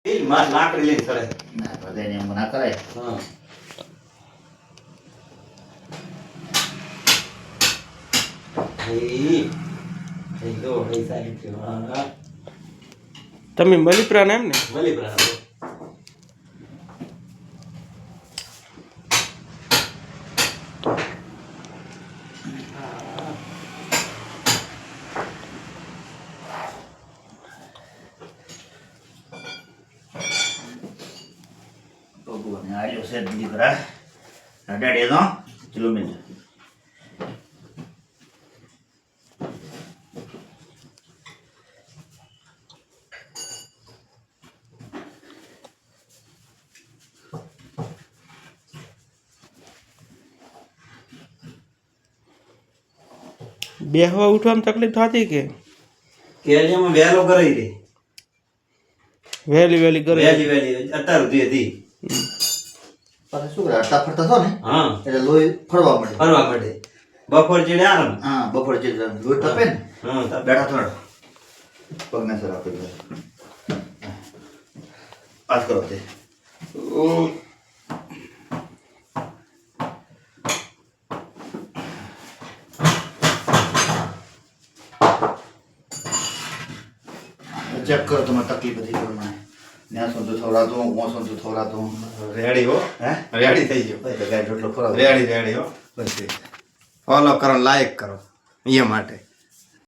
એ માં લાકડી લઈને કરે ના બધાને એમ ના કરાય. હા એ લો એ સારી છે હા તમે મલીપ્રાણ એમ ને મળી પ્રાણ ભગવાને આલ્યો છે દીકરા અડાડે તો કિલોમીટર. બેહવા ઉઠવામાં તકલીફ થતી કે કેરિયામાં વેલો કરી દે વહેલી વહેલી કરે વેલી અત્યાર સુધી હતી પાછા શું કરે હરતા ફરતા થો ને હા એટલે લોહી ફરવા મળે. ફરવા માટે બપોર ચડે આરામ હા બપોર જે લોહી તપે ને હા બેઠા થોડા પગને સર આપી દે. પાસ કરો તે ચેક કરો તમારે તકલીફ હતી પ્રમાણે. ત્યાં સુધી થોડાતું હું સુધી થોડાતું રેડી હો હે રેડી થઈ ગયો ભાઈ તો ગાય રોટલો ખોરાક રેડી હો બસ ફોલો કરો લાઈક કરો એ માટે